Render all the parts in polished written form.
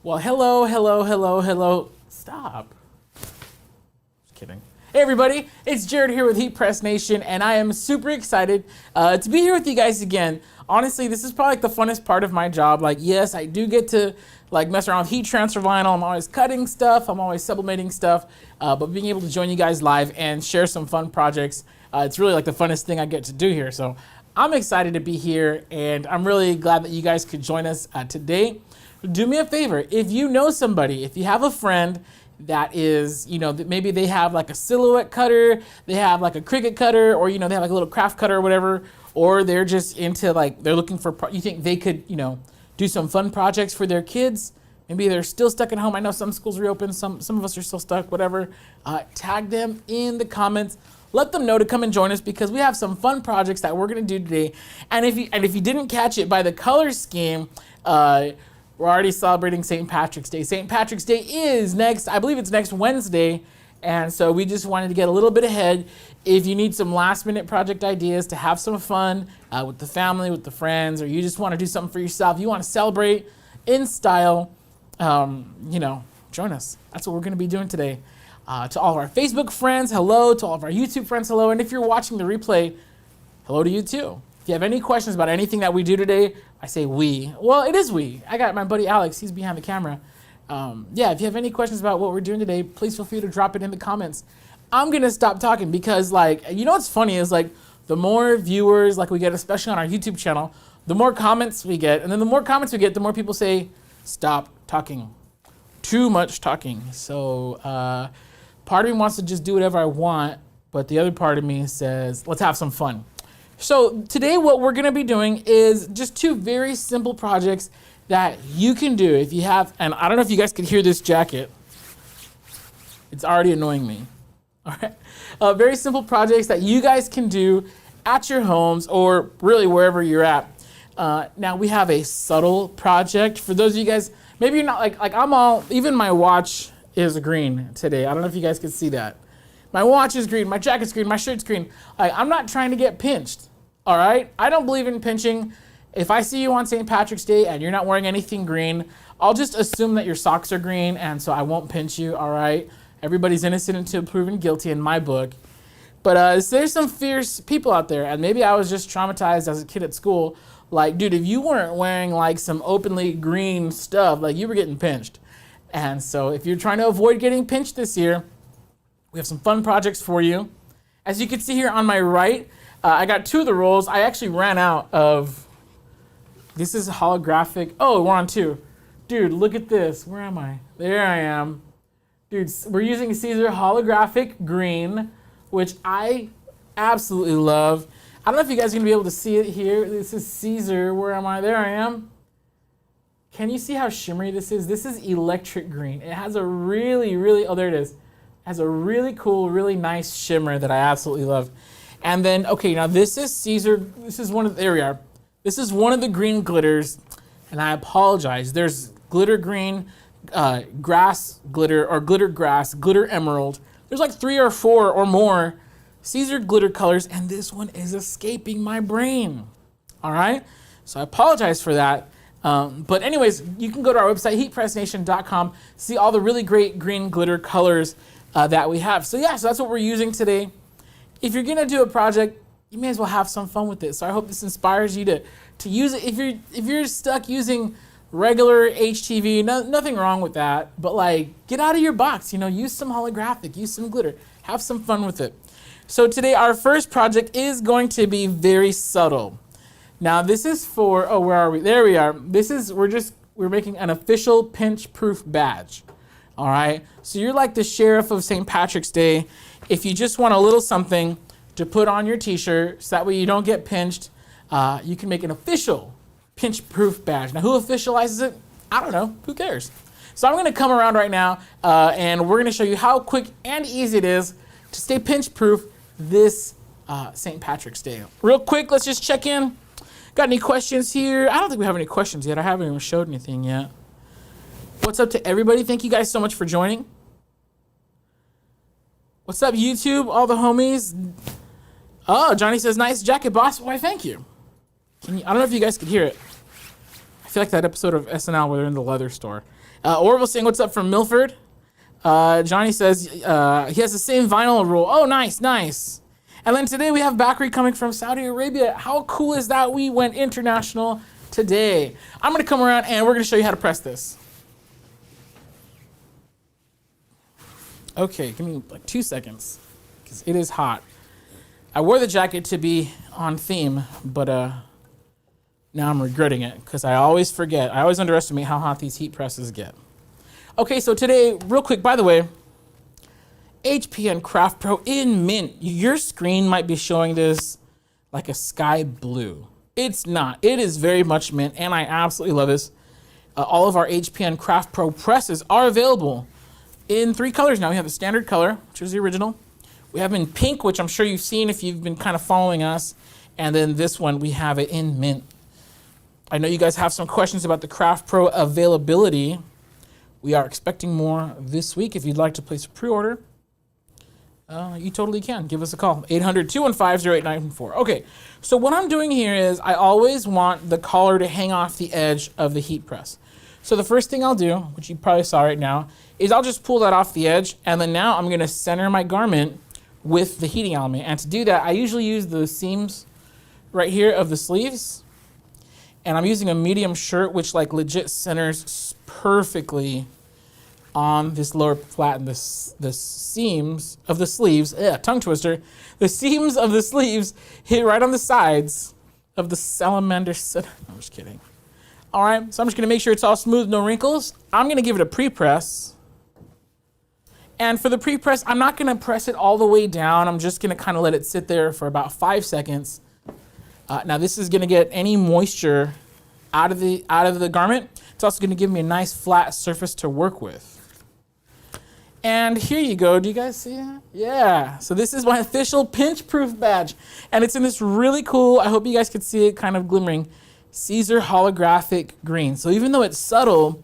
Well, hello. Stop. Just kidding. Hey everybody, it's Jared here with Heat Press Nation, and I am super excited to be here with you guys again. Honestly, this is probably like the funnest part of my job. Like, yes, I do get to like mess around with heat transfer vinyl. I'm always cutting stuff. I'm always sublimating stuff. But being able to join you guys live and share some fun projects, it's really like the funnest thing I get to do here. So I'm excited to be here, and I'm really glad that you guys could join us today. Do me a favor, if you know somebody, if you have a friend that is, maybe they have like a silhouette cutter, they have like a Cricut cutter, or, they have like a little craft cutter or whatever, or they're just into like, they're looking for, you think they could, do some fun projects for their kids. Maybe they're still stuck at home. I know some schools reopened, some of us are still stuck, whatever. Tag them in the comments. Let them know to come and join us because we have some fun projects that we're gonna do today. And if you didn't catch it by the color scheme, we're already celebrating St. Patrick's Day. St. Patrick's Day is next, I believe it's next Wednesday. And so we just wanted to get a little bit ahead. If you need some last minute project ideas to have some fun with the family, with the friends, or you just want to do something for yourself, you want to celebrate in style, join us. That's what we're going to be doing today. To all of our Facebook friends, hello. To all of our YouTube friends, hello. And if you're watching the replay, hello to you too. If you have any questions about anything that we do today, I say we. Well, it is we. I got my buddy Alex. He's behind the camera. If you have any questions about what we're doing today, please feel free to drop it in the comments. I'm going to stop talking because, what's funny is, the more viewers, we get, especially on our YouTube channel, the more comments we get. And then the more comments we get, the more people say, stop talking. Too much talking. So part of me wants to just do whatever I want, but the other part of me says, let's have some fun. So today what we're going to be doing is just two very simple projects that you can do if you have, and I don't know if you guys can hear this jacket. It's already annoying me. All right. Very simple projects that you guys can do at your homes or really wherever you're at. Now we have a subtle project. For those of you guys, maybe you're not even my watch is green today. I don't know if you guys can see that. My watch is green, my jacket's green, my shirt's green. I'm not trying to get pinched, all right? I don't believe in pinching. If I see you on St. Patrick's Day and you're not wearing anything green, I'll just assume that your socks are green, and so I won't pinch you, all right? Everybody's innocent until proven guilty in my book. But there's some fierce people out there, and maybe I was just traumatized as a kid at school. Dude, if you weren't wearing some openly green stuff, you were getting pinched. And so if you're trying to avoid getting pinched this year, we have some fun projects for you. As you can see here on my right, I got two of the rolls. I actually ran out of, this is holographic. Oh, we're on two. Dude, look at this. Where am I? There I am. Dude, we're using Caesar holographic green, which I absolutely love. I don't know if you guys are gonna be able to see it here. This is Caesar. Where am I? There I am. Can you see how shimmery this is? This is electric green. It has a really, oh, there it is. Has a really cool, really nice shimmer that I absolutely love. And then, okay, now this is Caesar. This is there we are. This is one of the green glitters, and I apologize. There's glitter green, grass glitter, or glitter grass, glitter emerald. There's 3 or 4 or more Caesar glitter colors, and this one is escaping my brain. All right? So I apologize for that. But anyways, you can go to our website, heatpressnation.com, see all the really great green glitter colors that we have. So so that's what we're using today. If you're gonna do a project, you may as well have some fun with it. So I hope this inspires you to use it. If you're stuck using regular HTV, nothing wrong with that. But get out of your box. Use some holographic, use some glitter, have some fun with it. So today our first project is going to be very subtle. Now this is for, where are we? There we are. We're making an official pinch-proof badge. All right, so you're like the sheriff of St. Patrick's Day. If you just want a little something to put on your t-shirt so that way you don't get pinched, you can make an official pinch-proof badge. Now who officializes it? I don't know, who cares? So I'm gonna come around right now and we're gonna show you how quick and easy it is to stay pinch-proof this St. Patrick's Day. Real quick, let's just check in. Got any questions here? I don't think we have any questions yet. I haven't even showed anything yet. What's up to everybody? Thank you guys so much for joining. What's up, YouTube? All the homies. Oh, Johnny says, nice jacket, boss. Why, thank you. I don't know if you guys could hear it. I feel like that episode of SNL where they're in the leather store. Orville saying, what's up from Milford? Johnny says he has the same vinyl roll. Oh, nice, nice. And then today we have Bakri coming from Saudi Arabia. How cool is that? We went international today. I'm going to come around and we're going to show you how to press this. Okay, give me like 2 seconds because it is hot. I wore the jacket to be on theme, but now I'm regretting it because I always forget. I always underestimate how hot these heat presses get. Okay, so today, real quick, by the way, HPN Craft Pro in mint. Your screen might be showing this like a sky blue. It's not. It is very much mint, and I absolutely love this. All of our HPN Craft Pro presses are available in 3 colors now. We have the standard color, which is the original. We have in pink, which I'm sure you've seen if you've been kind of following us. And then this one, we have it in mint. I know you guys have some questions about the Craft Pro availability. We are expecting more this week. If you'd like to place a pre-order, you totally can. Give us a call, 800-215-0894. Okay, so what I'm doing here is I always want the collar to hang off the edge of the heat press. So the first thing I'll do, which you probably saw right now, is I'll just pull that off the edge, and then now I'm gonna center my garment with the heating element. And to do that, I usually use the seams right here of the sleeves, and I'm using a medium shirt, which like legit centers perfectly on this lower flat and the seams of the sleeves, tongue twister, the seams of the sleeves hit right on the sides of the salamander center. I'm just kidding. All right, so I'm just gonna make sure it's all smooth, no wrinkles. I'm gonna give it a pre-press. And for the pre-press, I'm not gonna press it all the way down. I'm just gonna kind of let it sit there for about 5 seconds. Now this is gonna get any moisture out of the garment. It's also gonna give me a nice flat surface to work with. And here you go. Do you guys see that? Yeah. So this is my official pinch-proof badge. And it's in this really cool, I hope you guys could see it kind of glimmering, Caesar holographic green. So even though it's subtle,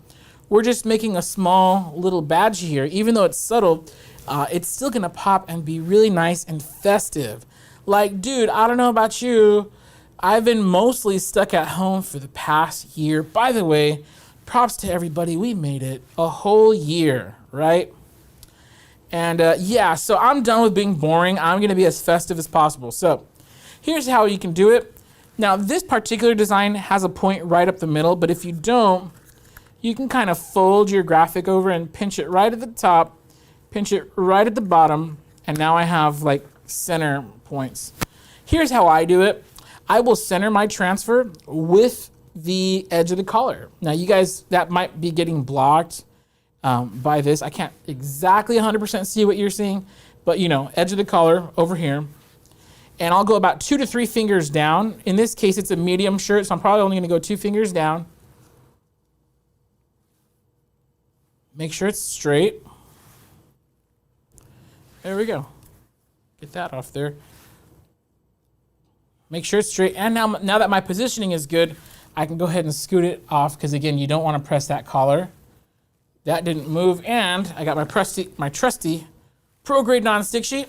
we're just making a small little badge here. Even though it's subtle, it's still gonna pop and be really nice and festive. Like, dude, I don't know about you, I've been mostly stuck at home for the past year. By the way, props to everybody. We made it a whole year, right? And yeah, so I'm done with being boring. I'm gonna be as festive as possible. So here's how you can do it. Now this particular design has a point right up the middle, but if you don't, you can kind of fold your graphic over and pinch it right at the top, pinch it right at the bottom, and now I have like center points. Here's how I do it. I will center my transfer with the edge of the collar. Now you guys, that might be getting blocked by this. I can't exactly 100% see what you're seeing, but you know, edge of the collar over here. And I'll go about 2 to 3 fingers down. In this case, it's a medium shirt, so I'm probably only gonna go 2 fingers down. Make sure it's straight. There we go. Get that off there. Make sure it's straight. And now that my positioning is good, I can go ahead and scoot it off because again, you don't want to press that collar. That didn't move. And I got my trusty Pro Grade non-stick sheet.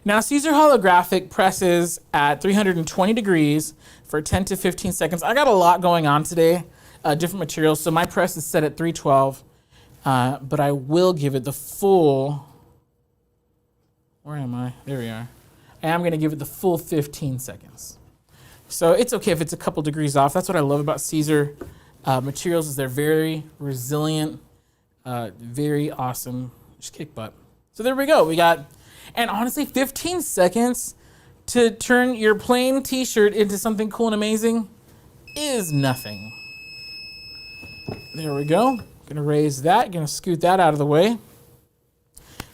Now Caesar holographic presses at 320 degrees for 10 to 15 seconds. I got a lot going on today, different materials. So my press is set at 312, but I will give it the full, where am I? There we are. And I'm gonna give it the full 15 seconds. So it's okay if it's a couple degrees off. That's what I love about Caesar materials is they're very resilient, very awesome, just kick butt. So there we go, we got, and honestly, 15 seconds to turn your plain t-shirt into something cool and amazing is nothing. There we go, gonna raise that, gonna scoot that out of the way.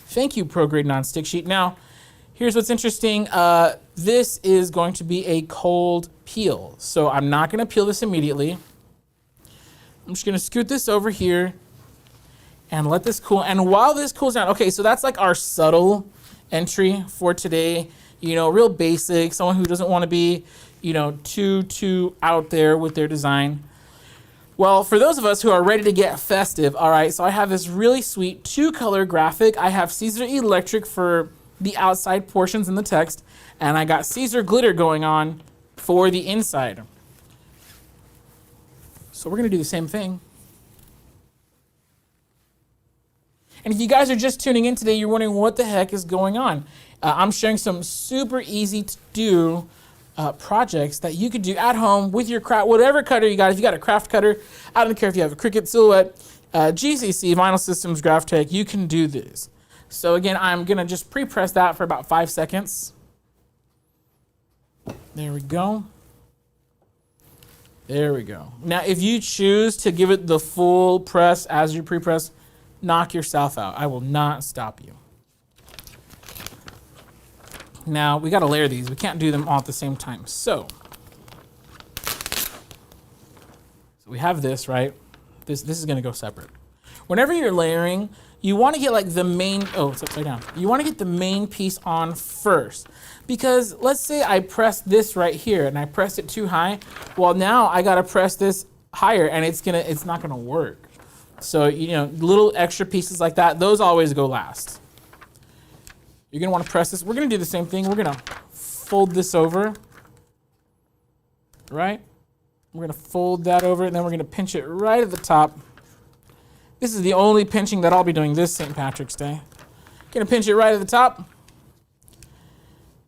Thank you, Pro Grade non-stick sheet. Now, here's what's interesting. This is going to be a cold peel. So I'm not gonna peel this immediately. I'm just gonna scoot this over here and let this cool. And while this cools down, okay, so that's like our subtle entry for today. You know, real basic, someone who doesn't wanna be, you know, too out there with their design. Well, for those of us who are ready to get festive, all right, so I have this really sweet 2-color graphic. I have Caesar Electric for the outside portions in the text, and I got Caesar glitter going on for the inside. So we're gonna do the same thing. And if you guys are just tuning in today, you're wondering what the heck is going on. I'm sharing some super easy to do projects that you could do at home with your craft, whatever cutter you got. If you got a craft cutter, I don't care if you have a Cricut, Silhouette, GCC, Vinyl Systems, Graphtec, you can do this. So again, I'm gonna just pre-press that for about 5 seconds. There we go. There we go. Now, if you choose to give it the full press as you pre-press, knock yourself out. I will not stop you. Now, we gotta layer these. We can't do them all at the same time. So we have this, right? This is gonna go separate. Whenever you're layering, you wanna get like the main, oh, it's upside down. You wanna get the main piece on first. Because let's say I press this right here and I pressed it too high. Well, now I gotta press this higher and it's not gonna work. So, little extra pieces like that, those always go last. You're gonna wanna press this. We're gonna do the same thing. We're gonna fold this over, right? We're gonna fold that over and then we're gonna pinch it right at the top. This is the only pinching that I'll be doing this St. Patrick's Day. Gonna pinch it right at the top.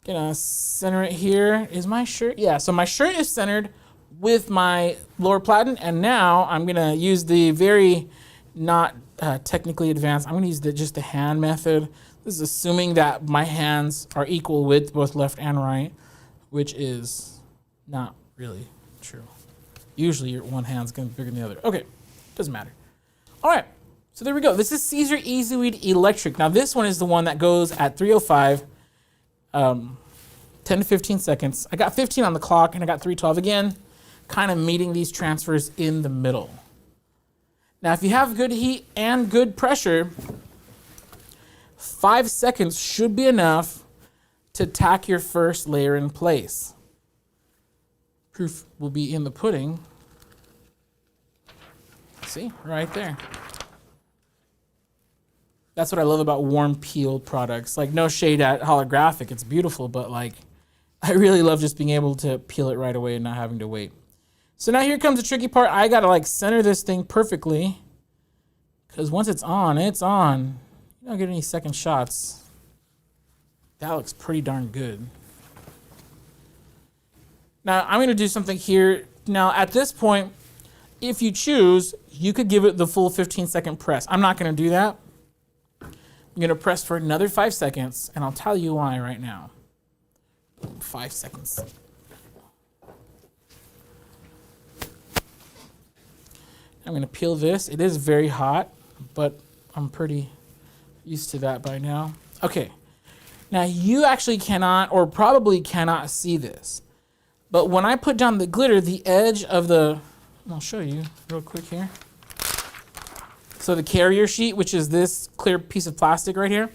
Gonna center it here. Is my shirt? Yeah, so my shirt is centered with my lower platen, and now I'm gonna use the very not technically advanced, I'm gonna use just the hand method. This is assuming that my hands are equal width, both left and right, which is not really true. Usually your one hand's gonna be bigger than the other. Okay, doesn't matter. All right, so there we go. This is Caesar EasyWeed Electric. Now this one is the one that goes at 305, 10 to 15 seconds. I got 15 on the clock and I got 312 again, kind of meeting these transfers in the middle. Now if you have good heat and good pressure, 5 seconds should be enough to tack your first layer in place. Proof will be in the pudding. See, right there. That's what I love about warm peeled products. Like, no shade at holographic, it's beautiful, but like, I really love just being able to peel it right away and not having to wait. So now here comes the tricky part. I gotta like center this thing perfectly, because once it's on, it's on. You don't get any second shots. That looks pretty darn good. Now I'm gonna do something here. Now at this point, if you choose, you could give it the full 15-second press. I'm not gonna do that. I'm gonna press for another 5 seconds, and I'll tell you why right now. 5 seconds. I'm gonna peel this. It is very hot, but I'm pretty used to that by now. Okay, now you actually cannot, or probably cannot see this, but when I put down the glitter, the edge of the, I'll show you real quick here. So the carrier sheet, which is this clear piece of plastic right here,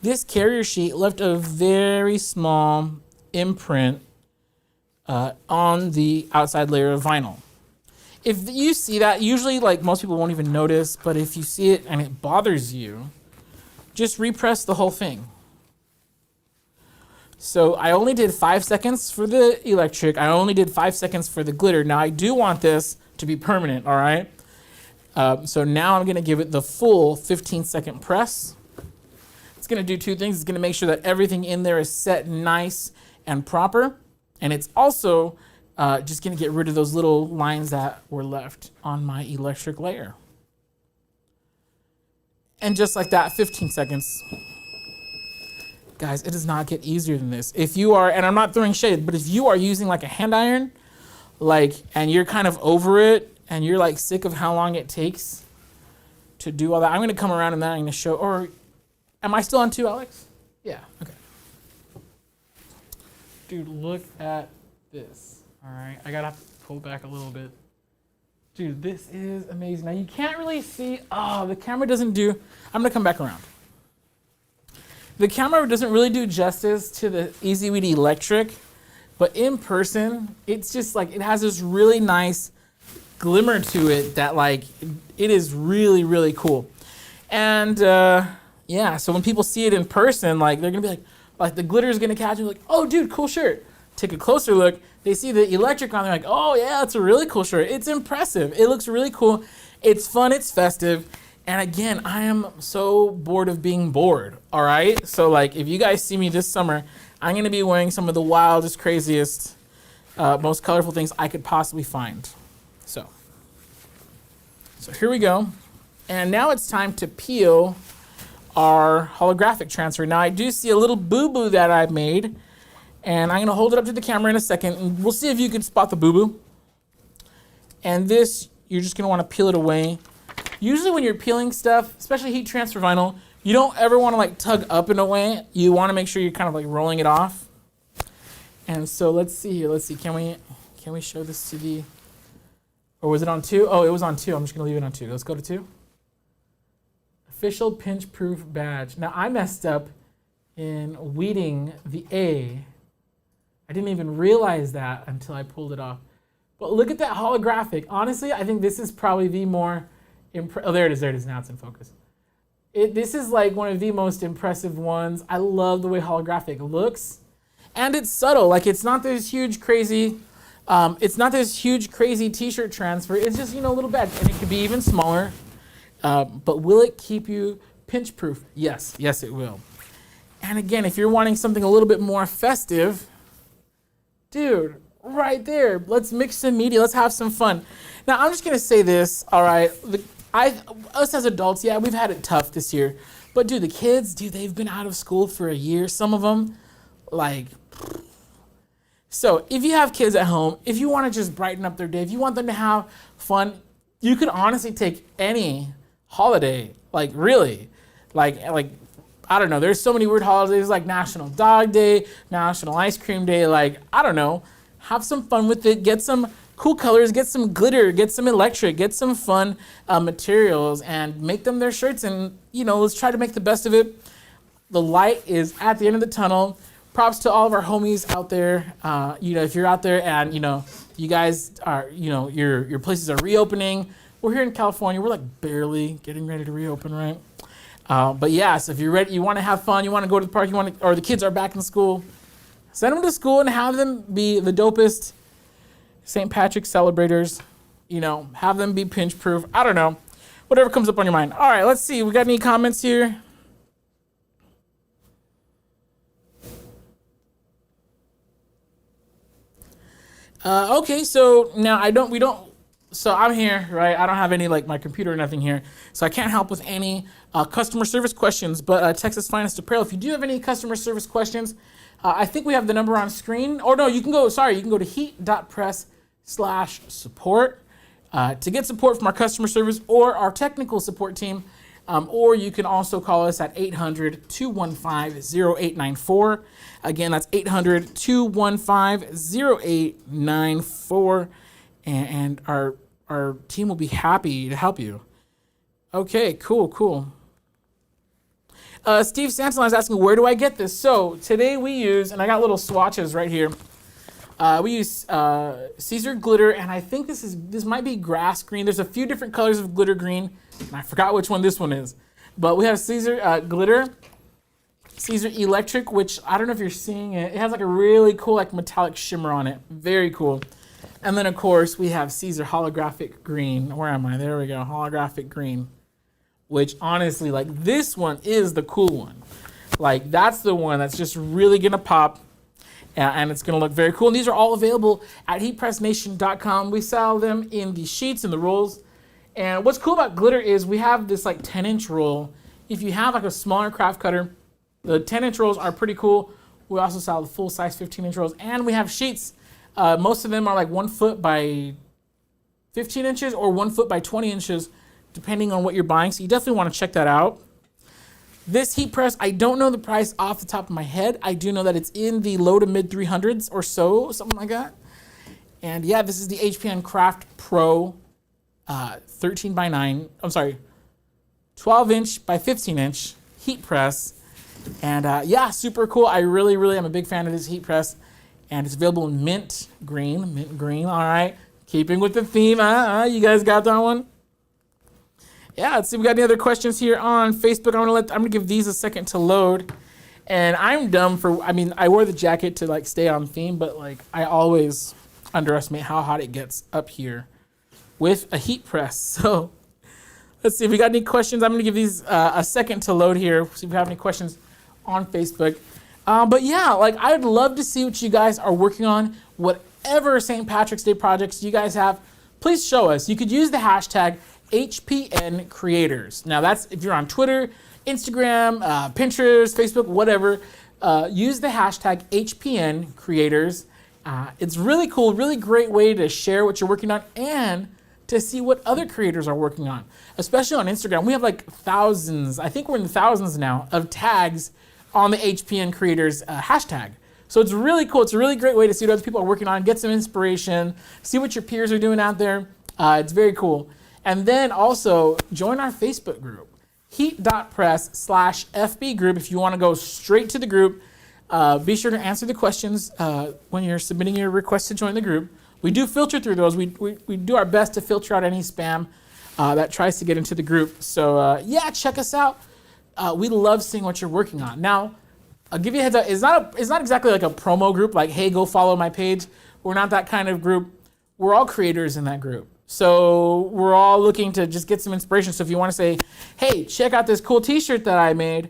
this carrier sheet left a very small imprint on the outside layer of vinyl. If you see that, usually like most people won't even notice, but if you see it and it bothers you, just repress the whole thing. So I only did 5 seconds for the electric. I only did 5 seconds for the glitter. Now I do want this to be permanent, all right? So now I'm gonna give it the full 15-second press. It's gonna do two things. It's gonna make sure that everything in there is set nice and proper. And it's also just gonna get rid of those little lines that were left on my electric layer. And just like that, 15 seconds. Guys, it does not get easier than this. If you are, and I'm not throwing shade, but if you are using like a hand iron, and you're kind of over it, and you're like sick of how long it takes to do all that, I'm gonna come around and then I'm gonna show, or am I still on 2, Alex? Yeah, okay. Dude, look at this, all right? I gotta have to pull back a little bit. Dude, this is amazing. Now you can't really see, the camera doesn't do, I'm gonna come back around. The camera doesn't really do justice to the EasyWeed Electric, but in person, it's just like, it has this really nice glimmer to it that like, it is really, really cool. And yeah, so when people see it in person, like they're gonna be like the glitter is gonna catch them, like, oh dude, cool shirt. Take a closer look, they see the electric on, they're like, oh yeah, it's a really cool shirt. It's impressive, it looks really cool. It's fun, it's festive, And again, I am so bored of being bored, all right? So like, if you guys see me this summer, I'm gonna be wearing some of the wildest, craziest, most colorful things I could possibly find. So here we go. And now it's time to peel our holographic transfer. Now I do see a little boo-boo that I made, and I'm gonna hold it up to the camera in a second, and we'll see if you can spot the boo-boo. And this, you're just gonna wanna peel it away. Usually when you're peeling stuff, especially heat transfer vinyl, you don't ever wanna like tug up in a way. You wanna make sure you're kind of like rolling it off. And so let's see here, let's see, can we show this to the, or was it on 2? Oh, it was on 2, I'm just gonna leave it on 2. Let's go to 2. Official pinch proof badge. Now I messed up in weeding the A. I didn't even realize that until I pulled it off. But look at that holographic. Honestly, I think this is probably the more, oh, there it is, now it's in focus. This is like one of the most impressive ones. I love the way holographic looks. And it's subtle, like it's not this huge crazy t-shirt transfer. It's just, a little badge, and it could be even smaller. But will it keep you pinch proof? Yes, it will. And again, if you're wanting something a little bit more festive, dude, right there, let's mix some media, let's have some fun. Now, I'm just gonna say this, all right, us as adults, yeah, we've had it tough this year, but dude, the kids, they've been out of school for a year, some of them, like, so if you have kids at home, if you wanna just brighten up their day, if you want them to have fun, you can honestly take any holiday, like really, like I don't know, there's so many weird holidays like National Dog Day, National Ice Cream Day, like I don't know, have some fun with it, get some cool colors, get some glitter, get some electric, get some fun materials and make them their shirts, and let's try to make the best of it. The light is at the end of the tunnel. Props to all of our homies out there. If you're out there and you guys are, your places are reopening. We're here in California. We're like barely getting ready to reopen, right? But yeah, so if you're ready, you want to have fun, you want to go to the park, or the kids are back in school, send them to school and have them be the dopest St. Patrick's celebrators. Have them be pinch proof. I don't know, whatever comes up on your mind. All right, let's see. We got any comments here? Okay, so now so I'm here, right? I don't have any, like, my computer or nothing here, so I can't help with any customer service questions, but Texas Finest Apparel, if you do have any customer service questions, I think we have the number on screen. Or no, you can go to heat.press/support to get support from our customer service or our technical support team, or you can also call us at 800-215-0894. Again, that's 800-215-0894. And our team will be happy to help you. Okay, cool. Steve Santillan is asking, where do I get this? So today we use, and I got little swatches right here. We use Caesar glitter, and I think this might be grass green. There's a few different colors of glitter green, and I forgot which one this one is. But we have Caesar glitter, Caesar electric, which I don't know if you're seeing it. It has like a really cool like metallic shimmer on it. Very cool. And then, of course, we have Caesar holographic green. Where am I? There we go, holographic green. Which, honestly, like, this one is the cool one. Like, that's the one that's just really going to pop. And it's going to look very cool. And these are all available at heatpressnation.com. We sell them in the sheets and the rolls. And what's cool about glitter is we have this, like, 10-inch roll. If you have, like, a smaller craft cutter, the 10-inch rolls are pretty cool. We also sell the full-size 15-inch rolls. And we have sheets. Most of them are like 1 foot by 15 inches or 1 foot by 20 inches, depending on what you're buying. So you definitely want to check that out. This heat press, I don't know the price off the top of my head. I do know that it's in the low to mid 300s or so, something like that. And yeah, this is the HPN Craft Pro 13 by 9, 12 inch by 15 inch heat press. And yeah, super cool. I really am a big fan of this heat press. And it's available in mint green, all right. Keeping with the theme, you guys got that one? Yeah, let's see, we got any other questions here on Facebook. I'm gonna give these a second to load. And I'm dumb I wore the jacket to like stay on theme, but like I always underestimate how hot it gets up here with a heat press. So Let's see if we got any questions. I'm going to give these a second to load here. See if we have any questions on Facebook. But yeah, like I'd love to see what you guys are working on. Whatever St. Patrick's Day projects you guys have, please show us. You could use the hashtag HPN Creators. Now that's if you're on Twitter, Instagram, Pinterest, Facebook, whatever. Use the hashtag HPN Creators. It's really cool, really great way to share what you're working on and to see what other creators are working on. Especially on Instagram, we have like thousands, I think we're in the thousands now, of tags on the HPN Creators hashtag. So it's really cool. It's a really great way to see what other people are working on, get some inspiration, see what your peers are doing out there. It's very cool. And then also join our Facebook group, heat.press/FB group. If you want to go straight to the group, be sure to answer the questions when you're submitting your request to join the group. We do filter through those. We do our best to filter out any spam that tries to get into the group. So yeah, check us out. We love seeing what you're working on. Now, I'll give you a heads up. It's not exactly like a promo group, like, hey, go follow my page. We're not that kind of group. We're all creators in that group. So we're all looking to just get some inspiration. So if you want to say, hey, check out this cool t-shirt that I made,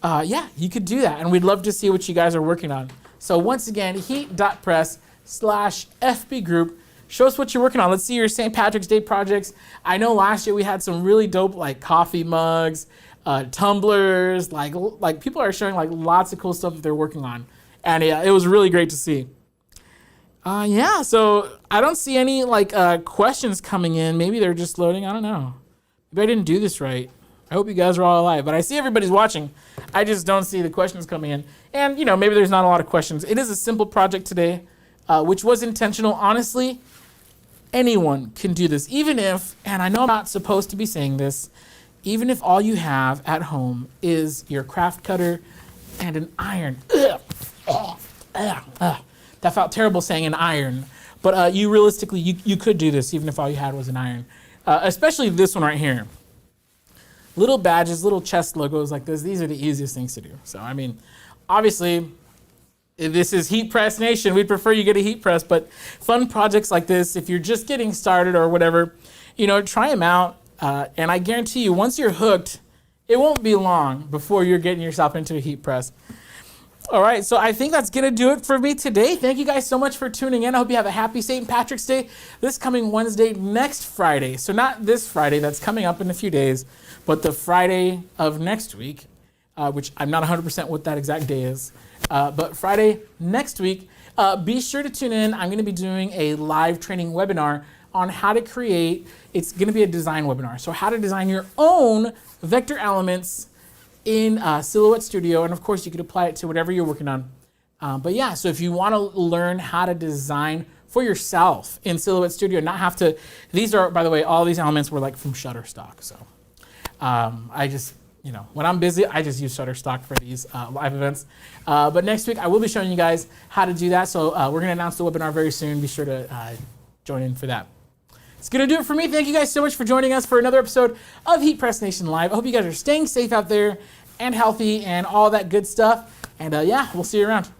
yeah, you could do that. And we'd love to see what you guys are working on. So once again, heat.press/FB group. Show us what you're working on. Let's see your St. Patrick's Day projects. I know last year we had some really dope like coffee mugs, tumblers, like people are showing like lots of cool stuff that they're working on. And yeah, it was really great to see. Yeah, so I don't see any like questions coming in. Maybe they're just loading. I don't know. Maybe I didn't do this right. I hope you guys are all alive, but I see everybody's watching. I just don't see the questions coming in. And you know, maybe there's not a lot of questions. It is a simple project today, which was intentional. Honestly, anyone can do this, even if, and I know I'm not supposed to be saying this, even if all you have at home is your craft cutter and an iron. That felt terrible saying an iron, but you realistically, you could do this even if all you had was an iron. Especially this one right here. Little badges, little chest logos like this, these are the easiest things to do. So, I mean, obviously, this is Heat Press Nation. We'd prefer you get a heat press, but fun projects like this, if you're just getting started or whatever, you know, try them out. And I guarantee you, once you're hooked, it won't be long before you're getting yourself into a heat press. All right, so I think that's gonna do it for me today. Thank you guys so much for tuning in. I hope you have a happy St. Patrick's Day this coming Wednesday, next Friday. So not this Friday, that's coming up in a few days, but the Friday of next week, which I'm not 100% what that exact day is, but Friday next week, be sure to tune in. I'm gonna be doing a live training webinar on how to create, it's gonna be a design webinar. So how to design your own vector elements in Silhouette Studio, and of course you could apply it to whatever you're working on. But yeah, so if you want to learn how to design for yourself in Silhouette Studio, not have to, these are, by the way, all these elements were like from Shutterstock. So I just, you know, when I'm busy, I just use Shutterstock for these live events. But next week I will be showing you guys how to do that. So we're gonna announce the webinar very soon. Be sure to join in for that. It's gonna do it for me. Thank you guys so much for joining us for another episode of Heat Press Nation Live. I hope you guys are staying safe out there and healthy and all that good stuff. And yeah, we'll see you around.